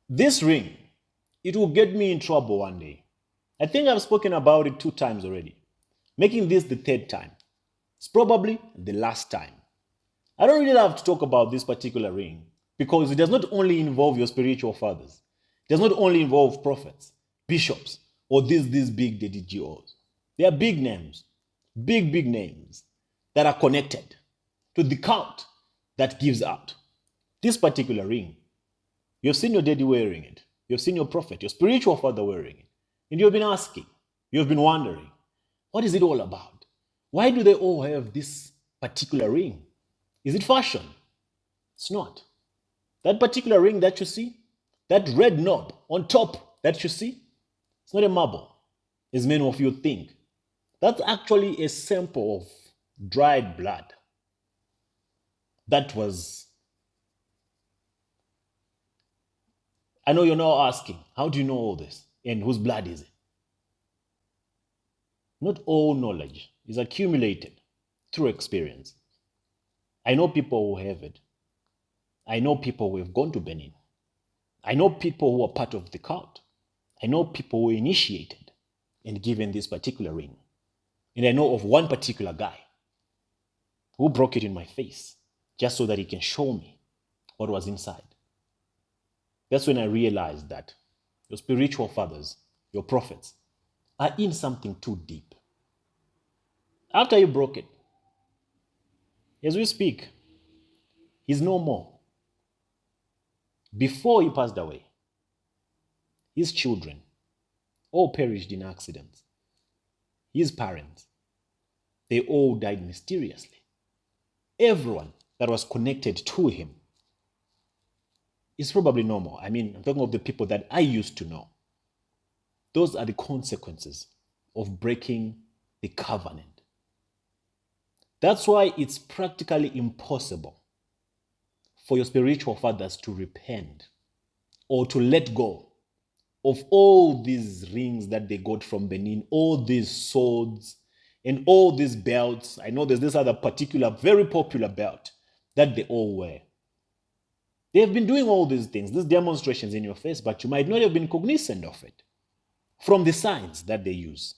This ring, it will get me in trouble one day. I think I've spoken about it 2 times already. Making this the third time. It's probably the last time. I don't really have to talk about this particular ring because it does not only involve your spiritual fathers. It does not only involve prophets, bishops, or these big daddy GOs. They are big names, big names that are connected to the cult that gives out this particular ring. You've seen your daddy wearing it. You've seen your prophet, your spiritual father wearing it. And you've been asking, you've been wondering, what is it all about? Why do they all have this particular ring? Is it fashion? It's not. That particular ring that you see, that red knob on top that you see, it's not a marble, as many of you think. That's actually a sample of dried blood. That was... I know you're now asking, how do you know all this? And whose blood is it? Not all knowledge is accumulated through experience. I know people who have it. I know people who have gone to Benin. I know people who are part of the cult. I know people who were initiated and given this particular ring. And I know of one particular guy who broke it in my face just so that he can show me what was inside. That's when I realized that your spiritual fathers, your prophets, are in something too deep. After he broke it, as we speak, he's no more. Before he passed away, his children all perished in accidents. His parents, they all died mysteriously. Everyone that was connected to him is probably no more. I mean, I'm talking of the people that I used to know. Those are the consequences of breaking the covenant. That's why it's practically impossible for your spiritual fathers to repent or to let go of all these rings that they got from Benin, all these swords and all these belts. I know there's this other particular, very popular belt that they all wear. They have been doing all these things, these demonstrations in your face, but you might not have been cognizant of it from the signs that they use,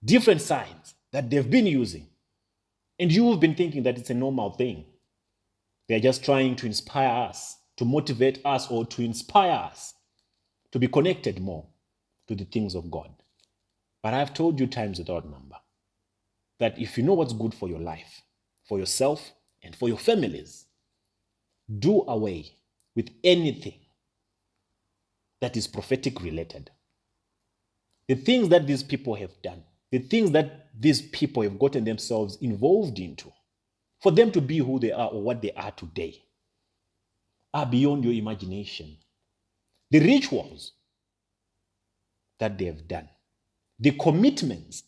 different signs that they've been using. And you've been thinking that it's a normal thing. They're just trying to inspire us, to motivate us, or to inspire us to be connected more to the things of God. But I've told you times without number that if you know what's good for your life, for yourself, and for your families, do away with anything that is prophetic related. The things that these people have done, the things that these people have gotten themselves involved into, for them to be who they are or what they are today, are beyond your imagination. The rituals that they have done, the commitments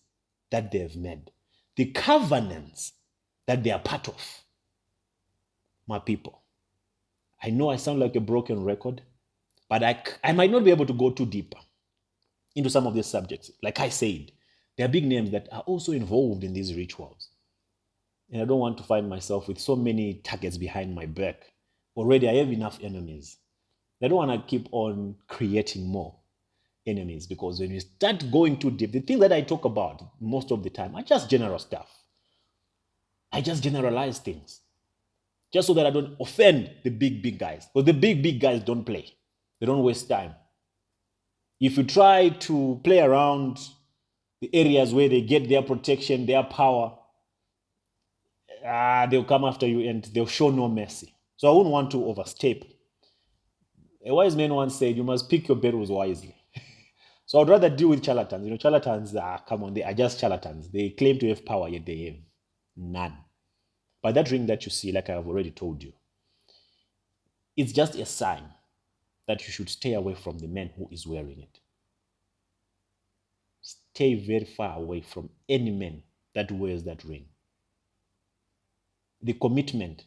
that they have made, the covenants that they are part of. My people, I know I sound like a broken record, but I might not be able to go too deeper into some of these subjects. Like I said, there are big names that are also involved in these rituals. And I don't want to find myself with so many targets behind my back. Already I have enough enemies. I don't want to keep on creating more enemies, because when you start going too deep, the thing that I talk about most of the time are just general stuff. I just generalize things just so that I don't offend the big guys. But the big guys don't play. They don't waste time. If you try to play around the areas where they get their protection, their power, they'll come after you and they'll show no mercy. So I wouldn't want to overstep. A wise man once said, you must pick your battles wisely. So I'd rather deal with charlatans. You know, charlatans, come on, they are just charlatans. They claim to have power, yet they have none. But that ring that you see, like I have already told you, it's just a sign that you should stay away from the man who is wearing it. Stay very far away from any man that wears that ring. The commitment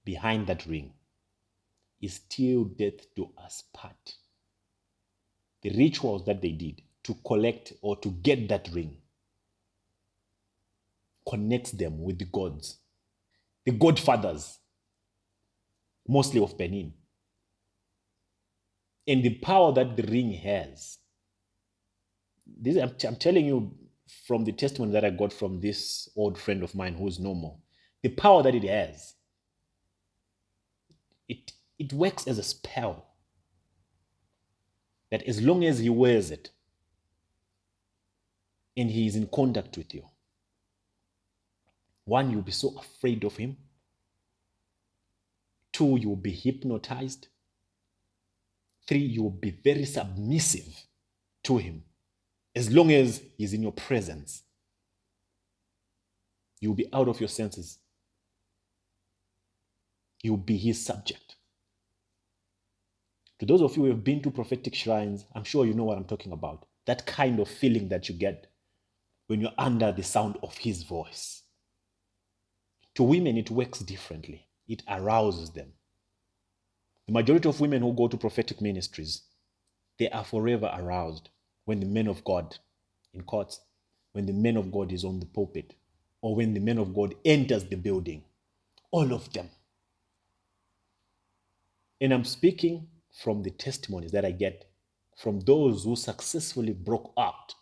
behind that ring is till death do us part. The rituals that they did to collect or to get that ring connects them with the gods, the godfathers, mostly of Benin. And the power that the ring has, this I'm telling you from the testimony that I got from this old friend of mine who's no more, the power that it has, it works as a spell that as long as he wears it and he is in contact with you, one, you'll be so afraid of him. Two, you'll be hypnotized. Three, you'll be very submissive to him. As long as he's in your presence, you'll be out of your senses. You'll be his subject. To those of you who have been to prophetic shrines, I'm sure you know what I'm talking about. That kind of feeling that you get when you're under the sound of his voice. To women, it works differently. It arouses them. The majority of women who go to prophetic ministries, they are forever aroused when the man of God in courts, when the man of God is on the pulpit, or when the man of God enters the building. All of them. And I'm speaking from the testimonies that I get from those who successfully broke out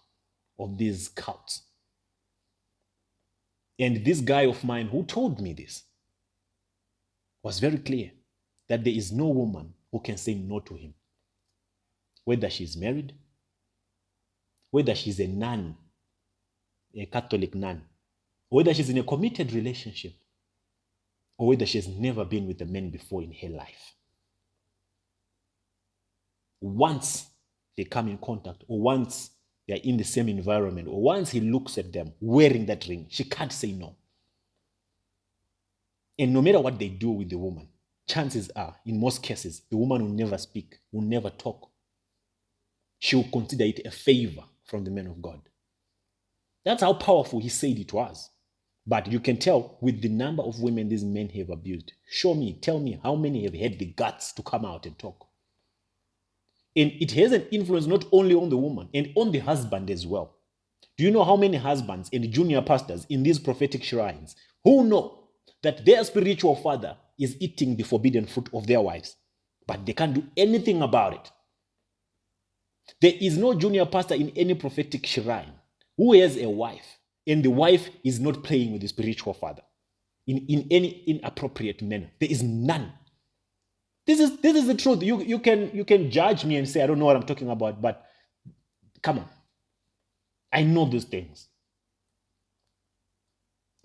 of these cults. And this guy of mine who told me this was very clear that there is no woman who can say no to him. Whether she's married, whether she's a nun, a Catholic nun, whether she's in a committed relationship, or whether she's never been with a man before in her life. Once they come in contact, or once they're in the same environment, or once he looks at them wearing that ring, she can't say no. And no matter what they do with the woman, chances are, in most cases, the woman will never speak, will never talk. She will consider it a favor from the man of God. That's how powerful he said it was. But you can tell with the number of women these men have abused. Show me, tell me how many have had the guts to come out and talk. And it has an influence not only on the woman and on the husband as well. Do you know how many husbands and junior pastors in these prophetic shrines who know that their spiritual father is eating the forbidden fruit of their wives, but they can't do anything about it? There is no junior pastor in any prophetic shrine who has a wife and the wife is not playing with the spiritual father in any inappropriate manner. There is none. This is the truth. You can judge me and say I don't know what I'm talking about, but come on. I know those things.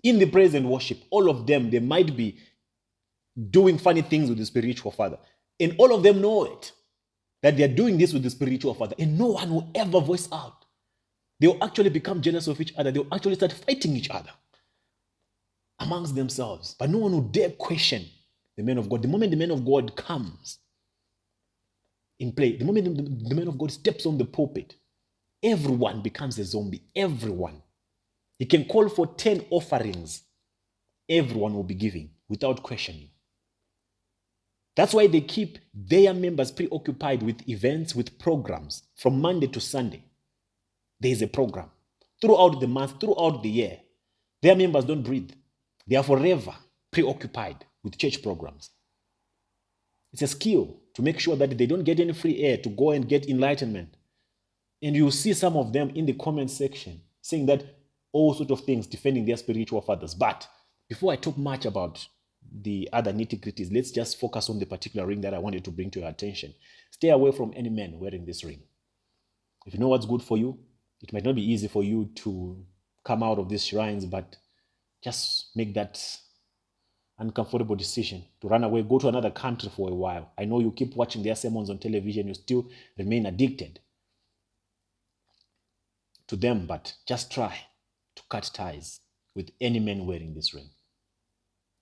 In the praise and worship, all of them, they might be doing funny things with the spiritual father. And all of them know it, that they're doing this with the spiritual father. And no one will ever voice out. They'll actually become jealous of each other. They'll actually start fighting each other amongst themselves. But no one will dare question the man of God. The moment the man of God comes in play, the moment the man of God steps on the pulpit, everyone becomes a zombie. Everyone. He can call for 10 offerings. Everyone will be giving without questioning. That's why they keep their members preoccupied with events, with programs from Monday to Sunday. There is a program. Throughout the month, throughout the year, their members don't breathe. They are forever preoccupied with church programs. It's a skill to make sure that they don't get any free air to go and get enlightenment. And you'll see some of them in the comment section saying that all sorts of things, defending their spiritual fathers. But before I talk much about the other nitty-gritties, let's just focus on the particular ring that I wanted to bring to your attention. Stay away from any man wearing this ring. If you know what's good for you, it might not be easy for you to come out of these shrines, but just make that uncomfortable decision to run away, go to another country for a while. I know you keep watching their sermons on television, you still remain addicted to them, but just try to cut ties with any man wearing this ring.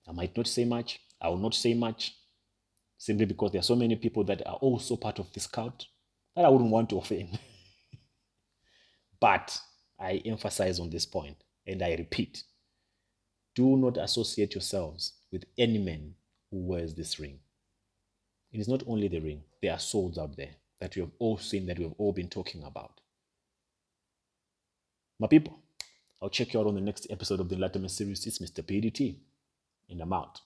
I might not say much. I will not say much, simply because there are so many people that are also part of this cult that I wouldn't want to offend. But I emphasize on this point, and I repeat, do not associate yourselves with any man who wears this ring. It is not only the ring. There are souls out there that we have all seen, that we have all been talking about. My people, I'll check you out on the next episode of the Enlightenment series. It's Mr. PDT, and I'm out.